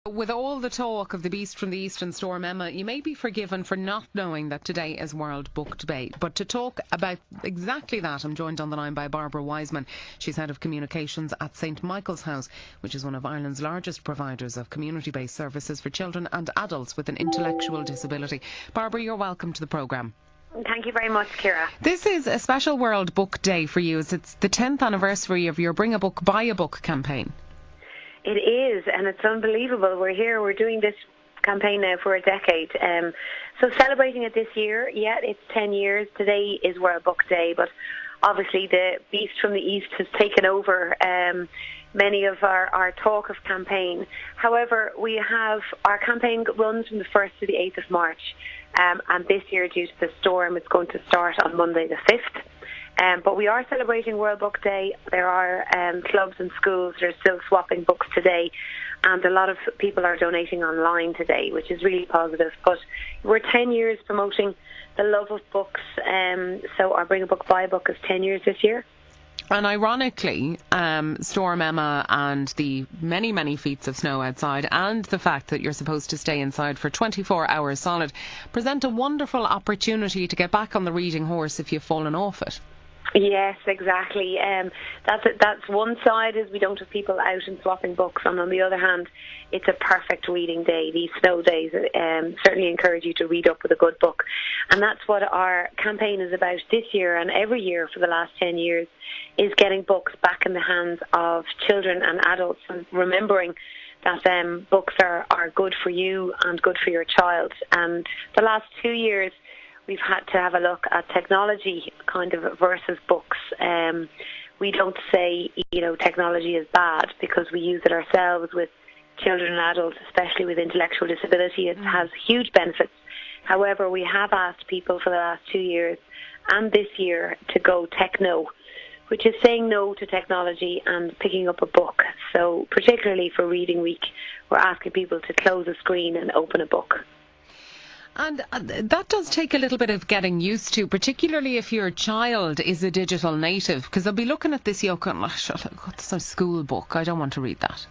With all the talk of the beast from the east and Storm Emma, you may be forgiven for not knowing that today is World Book Day. But to talk about exactly that, I'm joined on the line by Barbara Wiseman. She's Head of Communications at St Michael's House, which is one of Ireland's largest providers of community-based services for children and adults with an intellectual disability. Barbara, you're welcome to the programme. Thank you very much, Ciara. This is a special World Book Day for you, as it's the 10th anniversary of your Bring a Book, Buy a Book campaign. It is, and it's unbelievable. We're doing this campaign now for a decade. So celebrating it this year, it's 10 years. Today is World Book Day, but obviously the beast from the east has taken over many of our talk of campaign. However, our campaign runs from the 1st to the 8th of March, and this year, due to the storm, it's going to start on Monday the 5th. But we are celebrating World Book Day. There are clubs and schools that are still swapping books today, and a lot of people are donating online today, which is really positive. But we're 10 years promoting the love of books, so our Bring a Book, Buy a Book is 10 years this year. And ironically, Storm Emma and the many, many feet of snow outside, and the fact that you're supposed to stay inside for 24 hours solid, present a wonderful opportunity to get back on the reading horse if you've fallen off it. Yes, exactly. That's one side, is we don't have people out and swapping books, and on the other hand, it's a perfect reading day. These snow days certainly encourage you to read up with a good book, and that's what our campaign is about this year and every year for the last 10 years, is getting books back in the hands of children and adults, and remembering that books are good for you and good for your child. And the last 2 years, we've had to have a look at technology kind of versus books. We don't say, technology is bad, because we use it ourselves with children and adults, especially with intellectual disability. It has huge benefits. However, we have asked people for the last 2 years and this year to go techno, which is saying no to technology and picking up a book. So particularly for Reading Week, we're asking people to close a screen and open a book. And that does take a little bit of getting used to, particularly if your child is a digital native, because they'll be looking at this yoke and, it's a school book, I don't want to read that.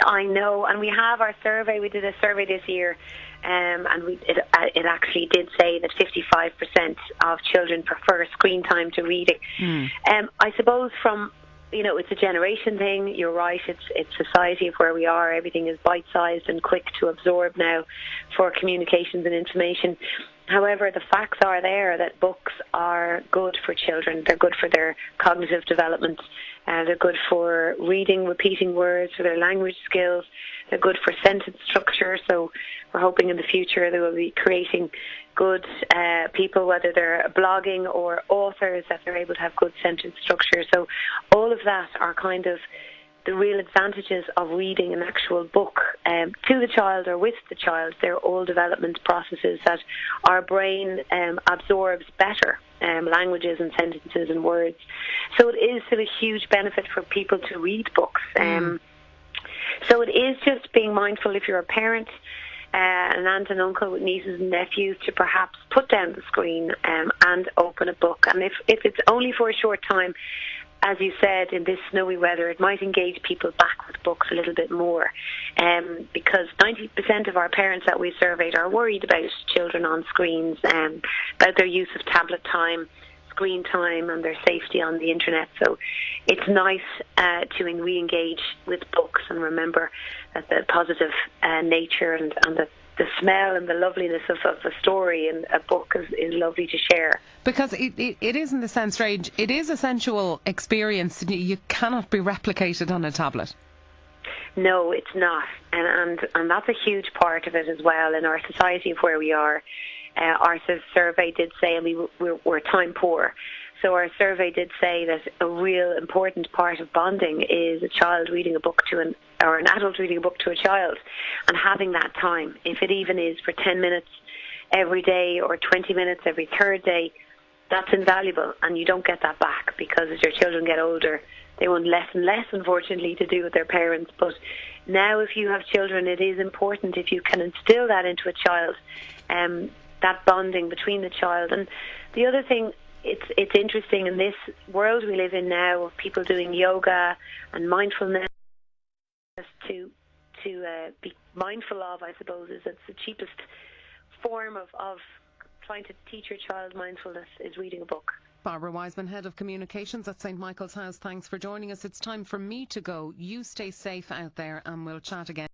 I know, and we have our survey. We did a survey this year, and it actually did say that 55% of children prefer screen time to reading. I suppose from it's a generation thing. You're right. It's society of where we are. Everything is bite-sized and quick to absorb now for communications and information. However, the facts are there that books are good for children. They're good for their cognitive development. They're good for reading, repeating words, for their language skills. They're good for sentence structure. So we're hoping in the future they will be creating good people, whether they're blogging or authors, that they're able to have good sentence structure. So all of that are kind of the real advantages of reading an actual book to the child or with the child. They're all development processes that our brain absorbs better, languages and sentences and words. So it is still a huge benefit for people to read books. So it is just being mindful, if you're a parent, an aunt and uncle with nieces and nephews, to perhaps put down the screen and open a book. And if it's only for a short time, as you said, in this snowy weather, it might engage people back with books a little bit more, because 90% of our parents that we surveyed are worried about children on screens, about their use of tablet time, screen time, and their safety on the internet. So it's nice to re-engage with books and remember that the positive nature and the smell and the loveliness of a story and a book is lovely to share. Because it is, in the sense, strange, it is a sensual experience. You cannot be replicated on a tablet. No, it's not. And that's a huge part of it as well in our society of where we are. Our survey did say, and we're time poor, so our survey did say that a real important part of bonding is a child reading a book to an adult reading a book to a child, and having that time, if it even is for 10 minutes every day or 20 minutes every third day, that's invaluable, and you don't get that back, because as your children get older, they want less and less, unfortunately, to do with their parents. But now, if you have children, it is important if you can instill that into a child, that bonding between the child. And the other thing, it's interesting in this world we live in now of people doing yoga and mindfulness to to be mindful of, I suppose, is it's the cheapest form of trying to teach your child mindfulness is reading a book. Barbara Wiseman, Head of Communications at St Michael's House, thanks for joining us. It's time for me to go. You stay safe out there and we'll chat again.